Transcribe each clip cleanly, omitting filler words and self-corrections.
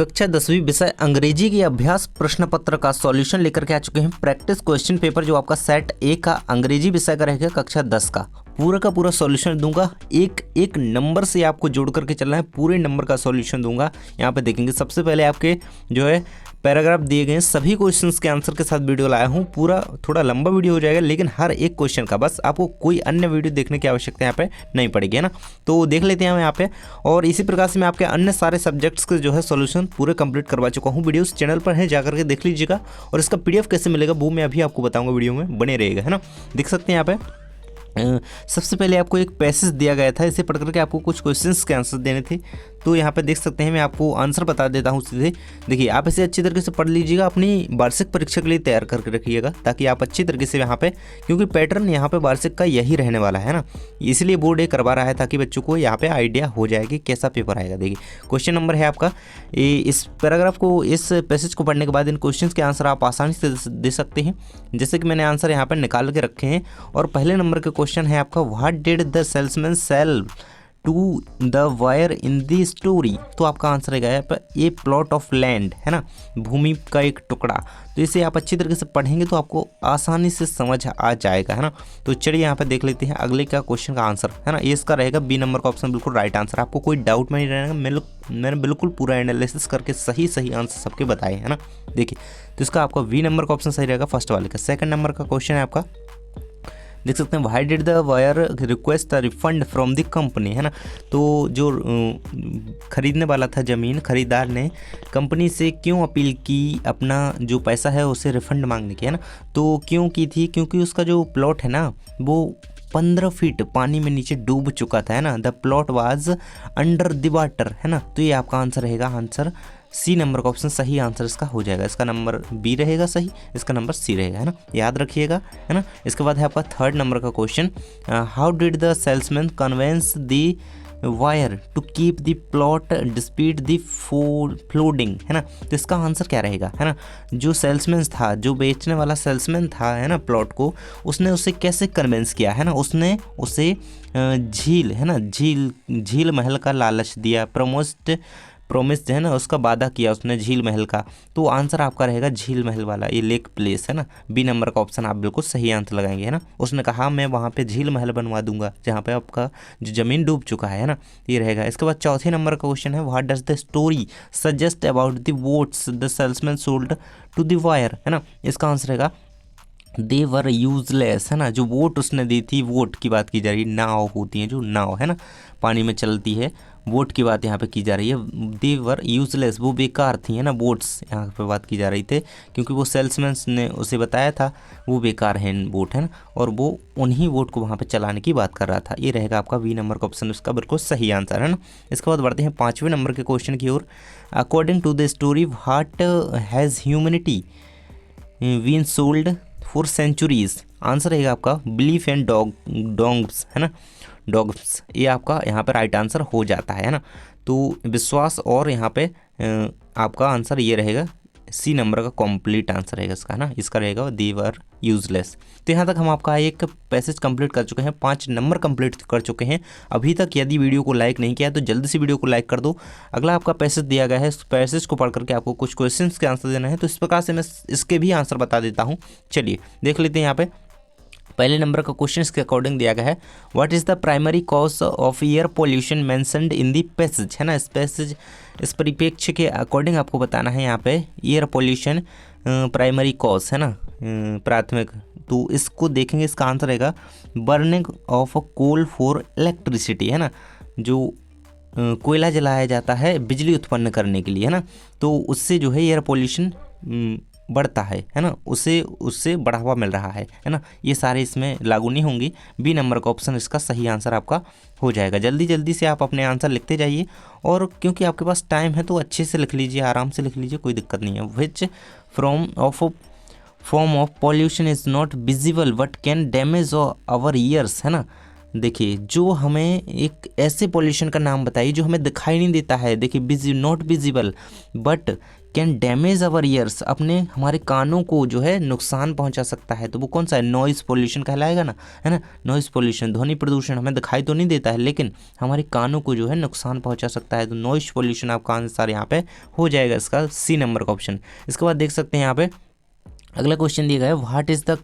कक्षा 10वीं विषय अंग्रेजी के अभ्यास प्रश्न पत्र का सॉल्यूशन लेकर के आ चुके हैं। प्रैक्टिस क्वेश्चन पेपर जो आपका सेट ए का अंग्रेजी विषय का रहेगा कक्षा 10 का पूरा सॉल्यूशन दूंगा। एक एक नंबर से आपको जोड़ करके चलना है, पूरे नंबर का सॉल्यूशन दूंगा। यहाँ पे देखेंगे सबसे पहले आपके जो है पैराग्राफ दिए गए हैं, सभी क्वेश्चंस के आंसर के साथ वीडियो लाया हूँ। पूरा थोड़ा लंबा वीडियो हो जाएगा, लेकिन हर एक क्वेश्चन का, बस आपको कोई अन्य वीडियो देखने की आवश्यकता यहाँ पे नहीं पड़ेगी, है ना। तो देख लेते हैं हम यहाँ पे। और इसी प्रकार से मैं आपके अन्य सारे सब्जेक्ट्स के जो है सॉल्यूशन पूरे कंप्लीट करवा चुका हूँ। वीडियोस चैनल पर है, जाकर के देख लीजिएगा। और इसका PDF कैसे मिलेगा वो मैं अभी आपको बताऊँगा, वीडियो में बने रहेगा, है ना। देख सकते हैं यहाँ पे सबसे पहले आपको एक पैसेज दिया गया था, इसे पढ़ करके आपको कुछ क्वेश्चंस के आंसर देने थे। तो यहाँ पे देख सकते हैं, मैं आपको आंसर बता देता हूँ सीधे। देखिए, आप इसे अच्छी तरीके से पढ़ लीजिएगा, अपनी वार्षिक परीक्षा के लिए तैयार करके रखिएगा, ताकि आप अच्छी तरीके से यहाँ पे, क्योंकि पैटर्न यहाँ पे वार्षिक का यही रहने वाला है ना, इसलिए बोर्ड ये करवा रहा है ताकि बच्चों को यहाँ पे आइडिया हो जाए कि कैसा पेपर आएगा। देखिए, क्वेश्चन नंबर है आपका, इस पैराग्राफ को, इस पैसेज को पढ़ने के बाद इन क्वेश्चन के आंसर आप आसानी से दे सकते हैं। जैसे कि मैंने आंसर यहाँ पर निकाल के रखे हैं। और पहले नंबर के क्वेश्चन है आपका, what did the salesman sell to the buyer in the story. तो आपका आंसर रहेगा यहाँ पर ए प्लॉट ऑफ लैंड, है ना, भूमि का एक टुकड़ा। तो इसे आप अच्छी तरीके से पढ़ेंगे तो आपको आसानी से समझ आ जाएगा, है ना। तो चलिए यहाँ पे देख लेते हैं अगले का क्वेश्चन का आंसर, है ना। ये इसका रहेगा बी नंबर का ऑप्शन बिल्कुल राइट आंसर। आपको कोई डाउट नहीं रहेगा, मैंने बिल्कुल पूरा एनालिसिस करके सही आंसर सबके बताए, है ना। देखिए, तो इसका आपका बी नंबर का ऑप्शन सही रहेगा फर्स्ट वाले का। सेकंड नंबर का क्वेश्चन है आपका, देख सकते हैं, why did the wire request refund from the company, है ना। तो जो खरीदने वाला था ज़मीन, खरीदार ने कंपनी से क्यों अपील की अपना जो पैसा है उसे रिफंड मांगने की, है ना। तो क्यों की थी, क्योंकि उसका जो प्लॉट है ना वो 15 फीट पानी में नीचे डूब चुका था, है ना। The plot was under the water, है ना। तो ये आपका आंसर रहेगा, आंसर सी नंबर का ऑप्शन सही आंसर इसका हो जाएगा। इसका नंबर बी रहेगा सही, इसका नंबर सी रहेगा, है ना, याद रखिएगा, है ना। इसके बाद है आपका थर्ड नंबर का question, how did the salesman convince the buyer to keep the plot dispute the flooding, है ना। तो इसका आंसर क्या रहेगा, है ना। जो सेल्समैन था, जो बेचने वाला सेल्समैन था, है ना, प्लॉट को, उसने उसे कैसे कन्वेंस किया, है ना। उसने उसे झील, है ना, झील महल का लालच दिया, प्रोमिस है ना, उसका वादा किया उसने झील महल का। तो आंसर आपका रहेगा झील महल वाला, ये लेक प्लेस, है ना। बी नंबर का ऑप्शन आप बिल्कुल सही आंसर लगाएंगे, है ना। उसने कहा मैं वहाँ पे झील महल बनवा दूंगा जहाँ पे आपका जो ज़मीन डूब चुका है ना, ये रहेगा। इसके बाद चौथे नंबर का क्वेश्चन है, what does the story suggest about the votes the salesman sold to the buyer, है ना। इसका आंसर रहेगा दे वर यूजलेस, है ना। जो वोट उसने दी थी, वोट की बात की जा रही है, नाव होती है जो नाव, है ना, पानी में चलती है, वोट की बात यहाँ पे की जा रही है। दे वर यूजलेस, वो बेकार थी, है ना, वोट्स यहाँ पे बात की जा रही थी, क्योंकि वो सेल्समैन ने उसे बताया था वो बेकार है वोट, है ना, और वो उन्हीं वोट को वहाँ पे चलाने की बात कर रहा था। ये रहेगा आपका बी नंबर का ऑप्शन, उसका बिल्कुल सही आंसर, है ना। इसके बाद बढ़ते हैं पाँचवें नंबर के क्वेश्चन की ओर। According to the story what has humanity been sold for centuries. Answer रहेगा आपका बिलीफ एंड डॉग्स, है ना, डॉग्स। ये आपका यहाँ पे राइट आंसर हो जाता है ना। तो विश्वास, और यहाँ पे आपका आंसर ये रहेगा सी नंबर का कंप्लीट आंसर रहेगा इसका, ना। इसका रहेगा दे वर यूजलेस। तो यहाँ तक हम आपका एक पैसेज कंप्लीट कर चुके हैं, 5 नंबर कंप्लीट कर चुके हैं। अभी तक यदि वीडियो को लाइक नहीं किया है तो जल्दी से वीडियो को लाइक कर दो। अगला आपका पैसेज दिया गया है, इस पैसेज को पढ़ करके आपको कुछ क्वेश्चंस के आंसर देना है। तो इस प्रकार से मैं इसके भी आंसर बता देता हूँ। चलिए देख लेते हैं। यहाँ पे पहले नंबर का क्वेश्चन के अकॉर्डिंग दिया गया है, what is the primary cause of air pollution mentioned in the passage, है ना। इस पैसेज, इस परिप्रेक्ष्य के अकॉर्डिंग आपको बताना है यहाँ पे एयर पोल्यूशन प्राइमरी कॉज, है ना, प्राथमिक। तो इसको देखेंगे, इसका आंसर रहेगा burning of coal for electricity, है ना। जो कोयला जलाया जाता है बिजली उत्पन्न करने के लिए, है ना, तो उससे जो है एयर पोल्यूशन बढ़ता है ना, उससे बढ़ावा मिल रहा है ना। ये सारे इसमें लागू नहीं होंगी। बी नंबर का ऑप्शन इसका सही आंसर आपका हो जाएगा। जल्दी से आप अपने आंसर लिखते जाइए, और क्योंकि आपके पास टाइम है तो अच्छे से लिख लीजिए, आराम से लिख लीजिए, कोई दिक्कत नहीं है। Which form of pollution is not visible but can damage our ears, है ना। देखिए जो हमें एक ऐसे पॉल्यूशन का नाम बताइए जो हमें दिखाई नहीं देता है। देखिए विजि not visible but can damage our ears, अपने हमारे कानों को जो है नुकसान पहुंचा सकता है। तो वो कौन सा है? नॉइज़ पॉल्यूशन कहलाएगा ना, है ना। नॉइज़ पॉल्यूशन, ध्वनि प्रदूषण, हमें दिखाई तो नहीं देता है लेकिन हमारे कानों को जो है नुकसान पहुंचा सकता है। तो नॉइज़ पॉल्यूशन आपका आंसर यहाँ पे हो जाएगा इसका सी नंबर का ऑप्शन। इसके बाद देख सकते हैं यहाँ पे अगला क्वेश्चन दिया गया है, what is the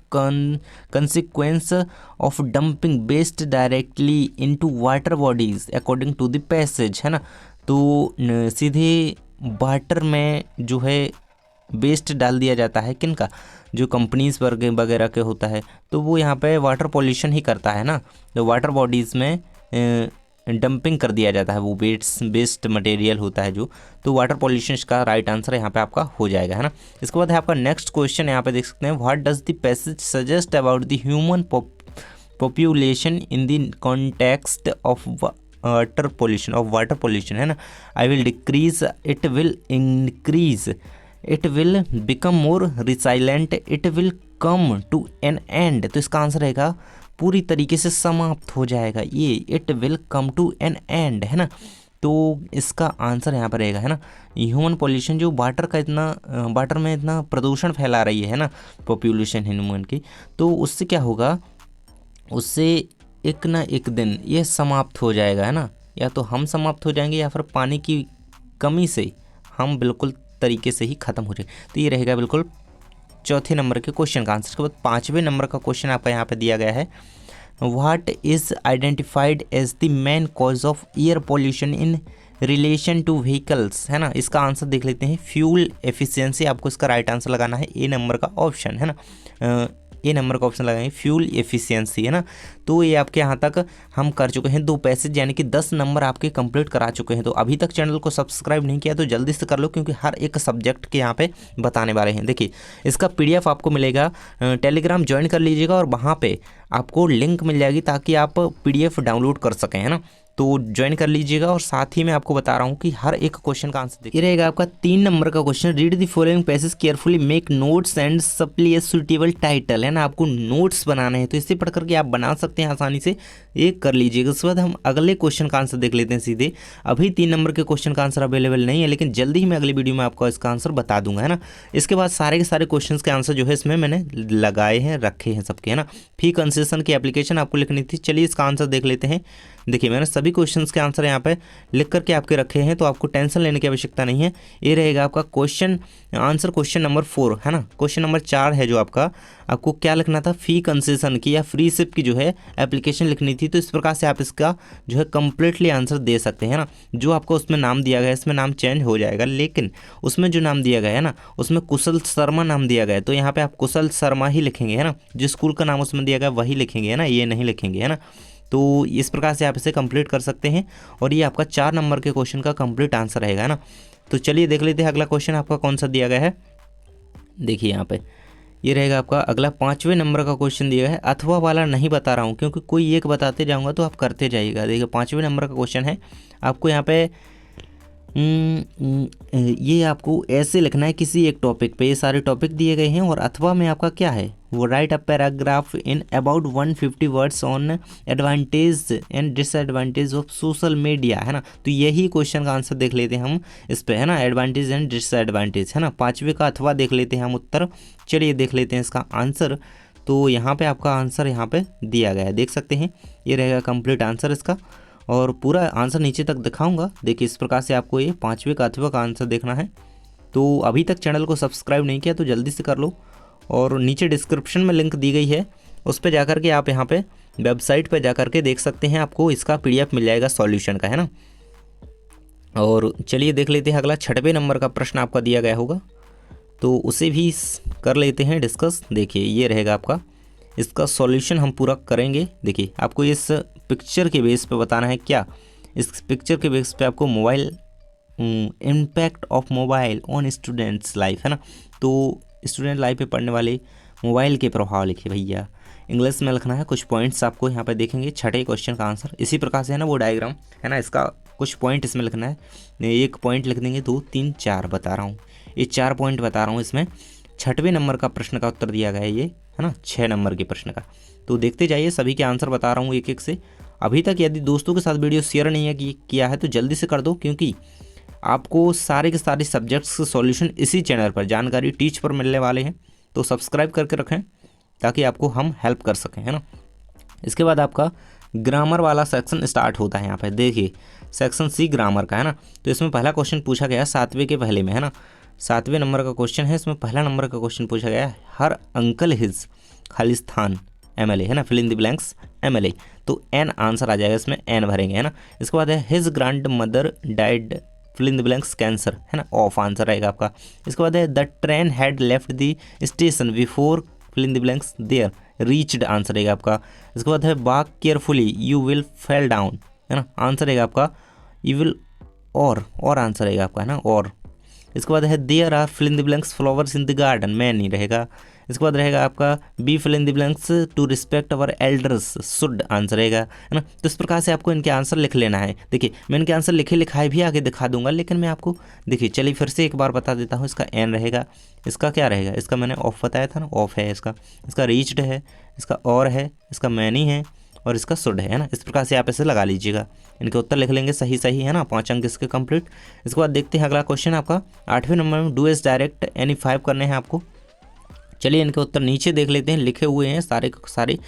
consequence of dumping waste directly into water bodies according to the passage, है ना। तो सीधे वाटर में जो है वेस्ट डाल दिया जाता है, किनका? जो कंपनीज वगैरह के होता है, तो वो यहाँ पे वाटर पॉल्यूशन ही करता है ना। तो वाटर बॉडीज़ में डंपिंग कर दिया जाता है, वो वेस्ट मटेरियल होता है जो। तो वाटर पॉल्यूशन का राइट आंसर यहाँ पे आपका हो जाएगा, है ना। इसके बाद है आपका नेक्स्ट क्वेश्चन, यहाँ पे देख सकते हैं, what does the passage suggest about the human population in the context of water pollution, है ना। I will decrease, it will increase, it will become more resilient, it will come to an end. तो इसका answer रहेगा पूरी तरीके से समाप्त हो जाएगा, ये it will come to an end, है ना। तो इसका आंसर यहाँ पर रहेगा, है ना, ह्यूमन पॉल्यूशन, जो वाटर में इतना प्रदूषण फैला रही है ना पॉपुलेशन ह्यूमन की, तो उससे क्या होगा, उससे एक ना एक दिन ये समाप्त हो जाएगा, है ना। या तो हम समाप्त हो जाएंगे या फिर पानी की कमी से हम बिल्कुल तरीके से ही ख़त्म हो जाएंगे। तो ये रहेगा बिल्कुल चौथे नंबर के क्वेश्चन का आंसर। के बाद पाँचवें नंबर का क्वेश्चन आपका यहाँ पे दिया गया है, what is identified as the main cause of air pollution in relation to vehicles, है ना। इसका आंसर देख लेते हैं, फ्यूल एफिशिएंसी। आपको इसका राइट आंसर लगाना है ए नंबर का ऑप्शन, है ना। ए नंबर का ऑप्शन लगाएंगे फ्यूल एफिशिएंसी, है ना। तो ये आपके यहाँ तक हम कर चुके हैं 2 पैसेज, यानी कि 10 नंबर आपके कंप्लीट करा चुके हैं। तो अभी तक चैनल को सब्सक्राइब नहीं किया तो जल्दी से कर लो, क्योंकि हर एक सब्जेक्ट के यहाँ पे बताने वाले हैं। देखिए इसका PDF आपको मिलेगा, टेलीग्राम ज्वाइन कर लीजिएगा और वहाँ पे आपको लिंक मिल जाएगी ताकि आप PDF डाउनलोड कर सकें, है ना। तो ज्वाइन कर लीजिएगा। और साथ ही मैं आपको बता रहा हूँ कि हर एक क्वेश्चन का आंसर देखिए रहेगा आपका 3 नंबर का question, read the following passage carefully, make notes and supply a suitable title, है ना। आपको नोट्स बनाने हैं तो इसे पढ़ करके आप बना सकते हैं आसानी से, ये कर लीजिएगा। उसके बाद हम अगले क्वेश्चन का आंसर देख लेते हैं सीधे। अभी 3 नंबर के क्वेश्चन का आंसर अवेलेबल नहीं है, लेकिन जल्दी ही मैं अगली वीडियो में आपको इसका आंसर बता दूंगा, है ना। इसके बाद सारे के सारे क्वेश्चन के आंसर जो है इसमें मैंने लगाए हैं, रखे हैं सबके, है ना। फी कंसेशन की एप्लीकेशन आपको लिखनी थी। चलिए इसका आंसर देख लेते हैं। देखिए मैंने सभी क्वेश्चंस के आंसर यहाँ पे लिख करके आपके रखे हैं, तो आपको टेंशन लेने की आवश्यकता नहीं है। ये रहेगा आपका क्वेश्चन आंसर, क्वेश्चन नंबर 4, है ना। क्वेश्चन नंबर 4 है जो आपको क्या लिखना था, फी कंसेशन की या फ्री शिप की जो है एप्लीकेशन लिखनी थी। तो इस प्रकार से आप इसका जो है कंप्लीटली आंसर दे सकते हैं, है ना। जो आपको उसमें नाम दिया गया है, इसमें नाम चेंज हो जाएगा, लेकिन उसमें जो नाम दिया गया है ना, उसमें कुशल शर्मा नाम दिया गया है, तो यहाँ पे आप कुशल शर्मा ही लिखेंगे, है ना। जो स्कूल का नाम उसमें दिया गया वही लिखेंगे, है ना, ये नहीं लिखेंगे, है ना। तो इस प्रकार से आप इसे कंप्लीट कर सकते हैं और ये आपका 4 नंबर के क्वेश्चन का कंप्लीट आंसर रहेगा, है ना। तो चलिए देख लेते हैं अगला क्वेश्चन आपका कौन सा दिया गया है। देखिए यहाँ पे ये रहेगा आपका अगला 5वें नंबर का क्वेश्चन दिया गया है, अथवा वाला नहीं बता रहा हूँ क्योंकि कोई एक बताते जाऊँगा तो आप करते जाइएगा। देखिए 5वें नंबर का क्वेश्चन है, आपको यहाँ पे ये आपको ऐसे लिखना है किसी एक टॉपिक पे, ये सारे टॉपिक दिए गए हैं और अथवा में आपका क्या है, वो right a paragraph in about 150 words on advantage and disadvantage of social media, है ना। तो यही क्वेश्चन का आंसर देख लेते हैं हम इस पे, है ना, एडवांटेज एंड डिसएडवांटेज, है ना। 5वें का अथवा देख लेते हैं हम उत्तर। चलिए देख लेते हैं इसका आंसर। तो यहाँ पे आपका आंसर यहाँ पे दिया गया है, देख सकते हैं, ये रहेगा कंप्लीट आंसर इसका और पूरा आंसर नीचे तक दिखाऊंगा। देखिए इस प्रकार से आपको ये 5वें का अथवा का आंसर देखना है। तो अभी तक चैनल को सब्सक्राइब नहीं किया तो जल्दी से कर लो और नीचे डिस्क्रिप्शन में लिंक दी गई है, उस पर जाकर के आप यहाँ पे वेबसाइट पे जाकर के देख सकते हैं, आपको इसका PDF मिल जाएगा सॉल्यूशन का, है ना। और चलिए देख लेते हैं अगला 6वें नंबर का प्रश्न आपका दिया गया होगा, तो उसे भी कर लेते हैं डिस्कस। देखिए ये रहेगा आपका, इसका सॉल्यूशन हम पूरा करेंगे। देखिए आपको इस पिक्चर के बेस पे बताना है क्या, इस पिक्चर के बेस पे आपको mobile impact of mobile on students life, है ना। तो स्टूडेंट लाइफ पे पढ़ने वाले मोबाइल के प्रभाव लिखिए भैया, इंग्लिश में लिखना है। कुछ पॉइंट्स आपको यहाँ पे देखेंगे, 6ठे क्वेश्चन का आंसर इसी प्रकार से, है ना, वो डायग्राम, है ना, इसका कुछ पॉइंट इसमें लिखना है। 1 पॉइंट लिख देंगे, 2 3 4 बता रहा हूँ, ये 4 पॉइंट बता रहा हूँ इसमें। 6वें नंबर का प्रश्न का उत्तर दिया गया है ये, है ना, 6 नंबर के प्रश्न का। तो देखते जाइए, सभी के आंसर बता रहा हूँ एक एक से। अभी तक यदि दोस्तों के साथ वीडियो शेयर नहीं है किया है तो जल्दी से कर दो, क्योंकि आपको सारे के सारे सब्जेक्ट्स के सॉल्यूशन इसी चैनल पर जानकारी टीच पर मिलने वाले हैं। तो सब्सक्राइब करके रखें ताकि आपको हम हेल्प कर सकें, है ना। इसके बाद आपका ग्रामर वाला सेक्शन स्टार्ट होता है। यहाँ पे देखिए सेक्शन सी ग्रामर का, है ना। तो इसमें पहला क्वेश्चन पूछा गया 7वें के पहले में, है ना। 7वें नंबर का क्वेश्चन है, इसमें पहला नंबर का क्वेश्चन पूछा गया है, her uncle his Khalistan MLA, है ना, fill in the blanks MLA। तो एन आंसर आ जाएगा, इसमें एन भरेंगे, है ना। इसके बाद है his grandmother died fill in the blanks cancer, है ना, ऑफ आंसर रहेगा आपका। इसके बाद है the train had left the station before fill in the blanks there reached, answer रहेगा आपका। इसके बाद है walk carefully you will fell down, है ना, आंसर रहेगा आपका यू विल, और आंसर रहेगा आपका, है ना, और। इसके बाद है there are fill in the blanks flowers in the garden, man नहीं रहेगा। इसके बाद रहेगा आपका we fill in the blanks to respect our elders should, answer रहेगा, है ना। तो इस प्रकार से आपको इनके आंसर लिख लेना है। देखिए मैं इनके आंसर लिखे लिखाए भी आगे दिखा दूंगा, लेकिन मैं आपको देखिए चलिए फिर से एक बार बता देता हूँ। इसका एन रहेगा, इसका क्या रहेगा, इसका मैंने ऑफ बताया था ना, ऑफ है इसका रीच्ड है, इसका और है, इसका मैनी है, और इसका शुड है ना। इस प्रकार से आप इसे लगा लीजिएगा, इनके उत्तर लिख लेंगे सही, है ना, 5 अंक इसके कंप्लीट। इसके बाद देखते हैं अगला क्वेश्चन आपका 8वें नंबर में, डू एस डायरेक्ट एनी 5 करने हैं आपको। चलिए इनके उत्तर नीचे देख लेते हैं, लिखे हुए हैं सारे सारे।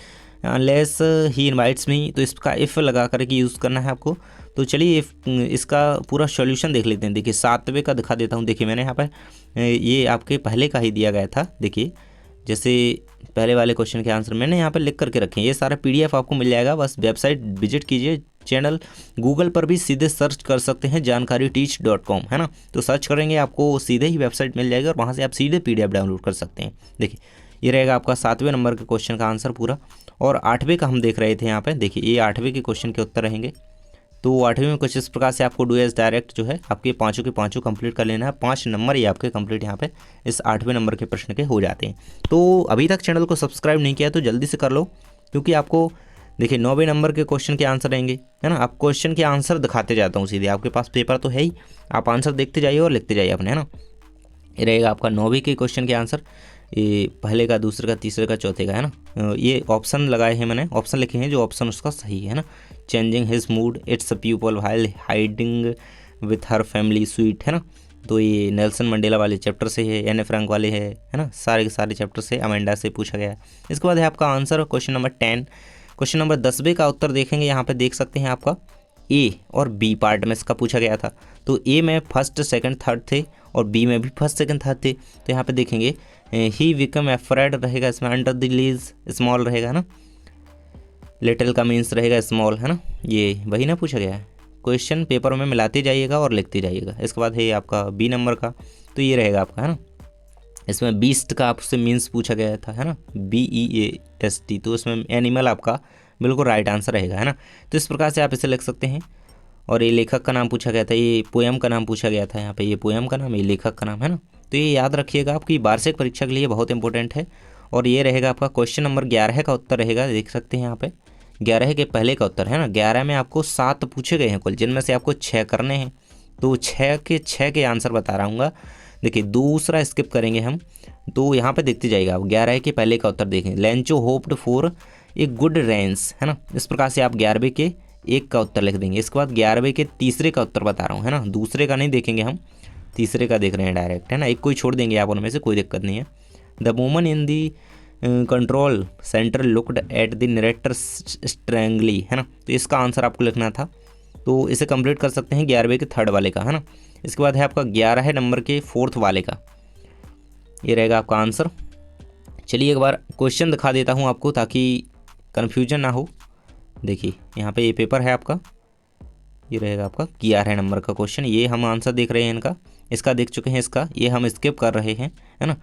अनलेस ही इनवाइट्स मी, तो इसका इफ़ लगा करके यूज़ करना है आपको। तो चलिए इसका पूरा सॉल्यूशन देख लेते हैं। देखिए 7वें का दिखा देता हूँ। देखिए मैंने यहाँ पर ये आपके पहले का ही दिया गया था। देखिए जैसे पहले वाले क्वेश्चन के आंसर मैंने यहाँ पर लिख करके रखे हैं, ये सारा PDF आपको मिल जाएगा। बस वेबसाइट विजिट कीजिए, चैनल गूगल पर भी सीधे सर्च कर सकते हैं jankaryteach.com, है ना। तो सर्च करेंगे आपको सीधे ही वेबसाइट मिल जाएगी और वहाँ से आप सीधे PDF डाउनलोड कर सकते हैं। देखिए ये रहेगा आपका 7वें नंबर के क्वेश्चन का आंसर पूरा। और 8वें का हम देख रहे थे यहाँ पे। देखिए ये 8वें के क्वेश्चन के उत्तर रहेंगे। तो 8वें में कुछ इस प्रकार से आपको डू एस डायरेक्ट जो है आपके पाँचों के पाँचों कंप्लीट कर लेना है। 5 नंबर ही आपके कंप्लीट यहाँ पे इस 8वें नंबर के प्रश्न के हो जाते हैं। तो अभी तक चैनल को सब्सक्राइब नहीं किया तो जल्दी से कर लो, क्योंकि आपको देखिए 9वें नंबर के क्वेश्चन के आंसर रहेंगे, है ना। आप क्वेश्चन के आंसर दिखाते जाता हूँ सीधे, आपके पास पेपर तो है ही, आप आंसर देखते जाइए और लिखते जाइए अपने, है ना। ये रहेगा आपका 9वें के क्वेश्चन के आंसर, ये पहले का, दूसरे का, तीसरे का, चौथे का, है ना। ये ऑप्शन लगाए हैं मैंने, ऑप्शन लिखे हैं, जो ऑप्शन उसका सही है ना। Changing his mood, it's a people while hiding with her family sweet, है ना। तो ये नेल्सन मंडेला वाले चैप्टर से है, एन ए फ्रैंक वाले है ना, सारे के सारे चैप्टर से, अमेंडा से पूछा गया है। इसके बाद है आपका answer question number 10। Question number 10वें का उत्तर देखेंगे, यहाँ पे देख सकते हैं आपका ए और बी पार्ट में इसका पूछा गया था। तो ए में फर्स्ट सेकंड थर्ड थे और बी में भी फर्स्ट सेकंड थर्ड थे। तो यहाँ पे देखेंगे ही बिकम एफ्रेड रहेगा, इसमें अंडर द लीज स्मॉल रहेगा ना, लिटिल का मीन्स रहेगा स्मॉल, है ना। ये वही ना पूछा गया है। क्वेश्चन पेपर में मिलाते जाइएगा और लिखते जाइएगा। इसके बाद है आपका बी नंबर का, तो ये रहेगा आपका, है ना। इसमें बीस्ट का आपसे मीन्स पूछा गया था, है ना, BEAST, तो इसमें एनिमल आपका बिल्कुल राइट आंसर रहेगा, है ना। तो इस प्रकार से आप इसे लिख सकते हैं। और ये लेखक का नाम पूछा गया था, ये पोएम का नाम पूछा गया था, यहाँ पे ये पोएम का नाम, ये लेखक का नाम, है ना। तो ये याद रखिएगा, आपकी वार्षिक परीक्षा के लिए बहुत इंपॉर्टेंट है। और ये रहेगा आपका क्वेश्चन नंबर 11 का उत्तर रहेगा, देख सकते हैं यहाँ पे 11 के पहले का उत्तर, है ना। 11 में आपको 7 पूछे गए हैं कुल, जिनमें से आपको 6 करने हैं। तो 6 के आंसर बता रहा हूँ। देखिए दूसरा स्किप करेंगे हम, तो यहाँ पे देखते जाइएगा आप 11 के पहले का उत्तर देखें, Lencho hoped for a good Reigns, है ना। इस प्रकार से आप 11वें के 1 का उत्तर लिख देंगे। इसके बाद 11वें के तीसरे का उत्तर बता रहा हूँ, है ना। दूसरे का नहीं देखेंगे हम, तीसरे का देख रहे हैं डायरेक्ट, है ना। एक कोई छोड़ देंगे आप उनमें से, कोई दिक्कत नहीं है। The woman in the control centre looked at the narrator strangely, है ना। तो इसका आंसर आपको लिखना था, तो इसे कंप्लीट कर सकते हैं 11वें के थर्ड वाले का, है ना। इसके बाद है आपका 11 नंबर के 4th वाले का, ये रहेगा आपका आंसर। चलिए एक बार क्वेश्चन दिखा देता हूँ आपको ताकि कन्फ्यूजन ना हो। देखिए यहाँ पे ये पेपर है आपका, ये रहेगा आपका 11 नंबर का क्वेश्चन। ये हम आंसर देख रहे हैं इनका, इसका देख चुके हैं, इसका ये हम स्किप कर रहे हैं, है ना।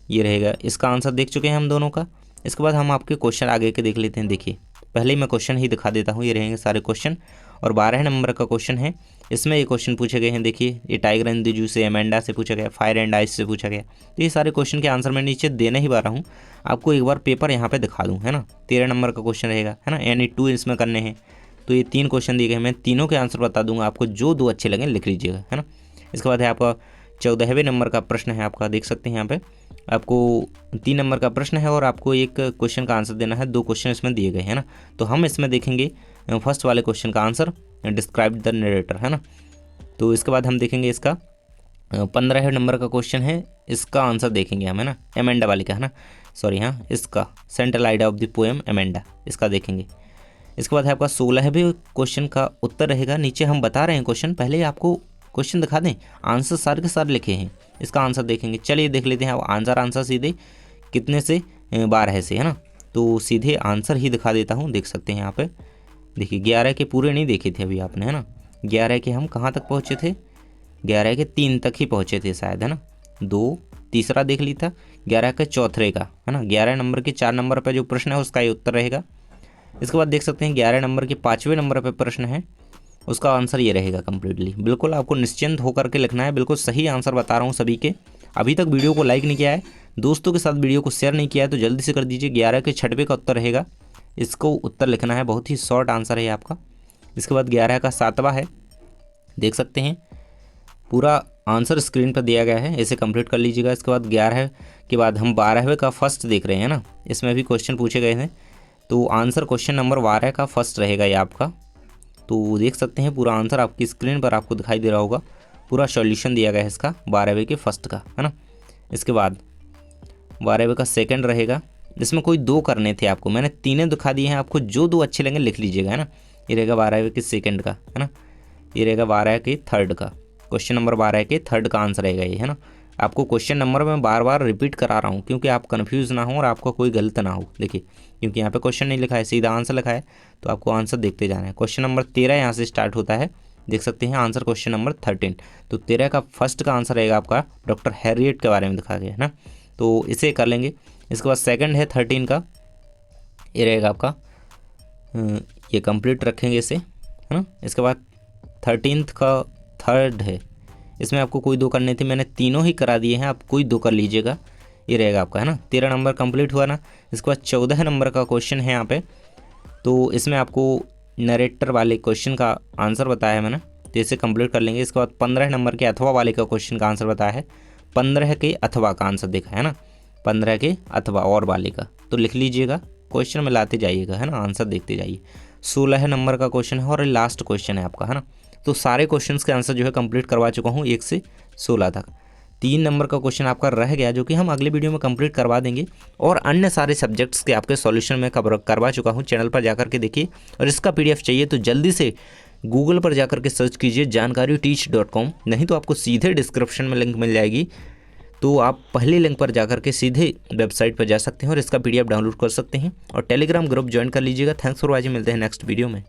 ये रहेगा, इसका आंसर देख चुके हैं हम दोनों का। इसके बाद हम आपके क्वेश्चन आगे के देख लेते हैं। देखिए पहले ही मैं क्वेश्चन ही दिखा देता हूँ, ये रहेंगे सारे क्वेश्चन। और 12 नंबर का क्वेश्चन है, इसमें ये क्वेश्चन पूछे गए हैं। देखिए ये टाइगर एंड द जू से, अमेंडा से पूछा गया, फायर एंड आइस से पूछा गया। तो ये सारे क्वेश्चन के आंसर मैं नीचे देने ही वाला हूँ आपको, एक बार पेपर यहाँ पे दिखा दूँ, है ना। 13 नंबर का क्वेश्चन रहेगा, है ना, यानी 2 इसमें करने हैं। तो ये 3 क्वेश्चन दिए गए, मैं तीनों के आंसर बता दूंगा आपको, जो 2 अच्छे लगें लिख लीजिएगा, है ना। इसके बाद है आपका 14वें नंबर का प्रश्न है आपका, देख सकते हैं यहाँ पे, आपको 3 नंबर का प्रश्न है और आपको एक क्वेश्चन का आंसर देना है। 2 क्वेश्चन इसमें दिए गए हैं ना। तो हम इसमें देखेंगे फर्स्ट वाले क्वेश्चन का आंसर, डिस्क्राइब द नरेटर, है ना। तो इसके बाद हम देखेंगे इसका 15 नंबर का क्वेश्चन है, इसका आंसर देखेंगे हम, है ना, एमेंडा वाले का, है ना, सॉरी, हाँ, इसका central idea of the poem Amanda, इसका देखेंगे। इसके बाद है आपका 16वें क्वेश्चन का उत्तर रहेगा। नीचे हम बता रहे हैं क्वेश्चन, पहले आपको क्वेश्चन दिखा दें, आंसर सारे के सारे लिखे हैं, इसका आंसर देखेंगे। चलिए देख लेते हैं अब आंसर सीधे कितने से 12 से, है ना। तो सीधे आंसर ही दिखा देता हूँ, देख सकते हैं यहाँ पे, देखिए 11 के पूरे नहीं देखे थे अभी आपने, है ना। 11 के हम कहाँ तक पहुँचे थे, 11 के 3 तक ही पहुँचे थे शायद, है ना। 2 तीसरा देख ली था, 11 के चौथे का, है ना। 11 नंबर के 4 नंबर पर जो प्रश्न है उसका ये उत्तर रहेगा। इसके बाद देख सकते हैं 11 नंबर के 5वें नंबर पर प्रश्न है, उसका आंसर ये रहेगा कम्प्लीटली। बिल्कुल आपको निश्चिंत होकर के लिखना है, बिल्कुल सही आंसर बता रहा हूँ सभी के। अभी तक वीडियो को लाइक नहीं किया है, दोस्तों के साथ वीडियो को शेयर नहीं किया है तो जल्दी से कर दीजिए। 11 के 6वें का उत्तर रहेगा, इसको उत्तर लिखना है, बहुत ही शॉर्ट आंसर है आपका। इसके बाद 11 का 7वां है, देख सकते हैं पूरा आंसर स्क्रीन पर दिया गया है, इसे कंप्लीट कर लीजिएगा। इसके बाद 11 के बाद हम 12वें का फर्स्ट देख रहे हैं ना, इसमें भी क्वेश्चन पूछे गए थे। तो आंसर क्वेश्चन नंबर 12 का फर्स्ट रहेगा ये आपका। तो देख सकते हैं पूरा आंसर आपकी स्क्रीन पर आपको दिखाई दे रहा होगा, पूरा सॉल्यूशन दिया गया है इसका 12वें के फर्स्ट का, है ना। इसके बाद 12वें का सेकंड रहेगा, इसमें कोई 2 करने थे आपको, मैंने 3 दिखा दिए हैं, आपको जो 2 अच्छे लगे लिख लीजिएगा, है ना। ये रहेगा 12वें के सेकंड का, है ना। ये रहेगा 12 के थर्ड का, क्वेश्चन नंबर 12 के थर्ड का आंसर रहेगा ये, है ना। आपको क्वेश्चन नंबर मैं बार बार रिपीट करा रहा हूँ क्योंकि आप कन्फ्यूज़ ना हो और आपको कोई गलत ना हो। देखिए क्योंकि यहाँ पे क्वेश्चन नहीं लिखा है, सीधा आंसर लिखा है, तो आपको आंसर देखते जाना है। क्वेश्चन नंबर 13 यहाँ से स्टार्ट होता है, देख सकते हैं आंसर क्वेश्चन नंबर 13। तो 13 का फर्स्ट का आंसर रहेगा आपका डॉक्टर हैरियट के बारे में दिखा गया, है ना। तो इसे कर लेंगे। इसके बाद सेकंड है 13 का, ये रहेगा आपका, ये कंप्लीट रखेंगे इसे, है ना। इसके बाद 13th का थर्ड है, इसमें आपको कोई 2 करने थे, मैंने तीनों ही करा दिए हैं, आप कोई 2 कर लीजिएगा, ये रहेगा आपका, है ना। 13 नंबर कंप्लीट हुआ ना। इसके बाद 14 नंबर का क्वेश्चन है यहाँ पे, तो इसमें आपको नरेटर वाले क्वेश्चन का आंसर बताया है मैंने, तो इसे कंप्लीट कर लेंगे। इसके बाद 15 नंबर के अथवा वाले का क्वेश्चन का आंसर बताया है, 15 के अथवा का आंसर देखा है ना, 15 के अथवा और वाले का, तो लिख लीजिएगा, क्वेश्चन में लाते जाइएगा, है ना, आंसर देखते जाइए। 16 नंबर का क्वेश्चन है और लास्ट क्वेश्चन है आपका, है ना। तो सारे क्वेश्चंस के आंसर जो है कंप्लीट करवा चुका हूँ 1 से 16 तक। 3 नंबर का क्वेश्चन आपका रह गया जो कि हम अगले वीडियो में कंप्लीट करवा देंगे, और अन्य सारे सब्जेक्ट्स के आपके सॉल्यूशन में करवा चुका हूँ, चैनल पर जाकर के देखिए। और इसका PDF चाहिए तो जल्दी से गूगल पर जाकर के सर्च कीजिए jankaryteach.com, नहीं तो आपको सीधे डिस्क्रिप्शन में लिंक मिल जाएगी, तो आप पहले लिंक पर जाकर के सीधे वेबसाइट पर जा सकते हैं और इसका PDF डाउनलोड कर सकते हैं, और टेलीग्राम ग्रुप ज्वाइन कर लीजिएगा। थैंक्स फॉर वॉचिंग, मिलते हैं नेक्स्ट वीडियो में।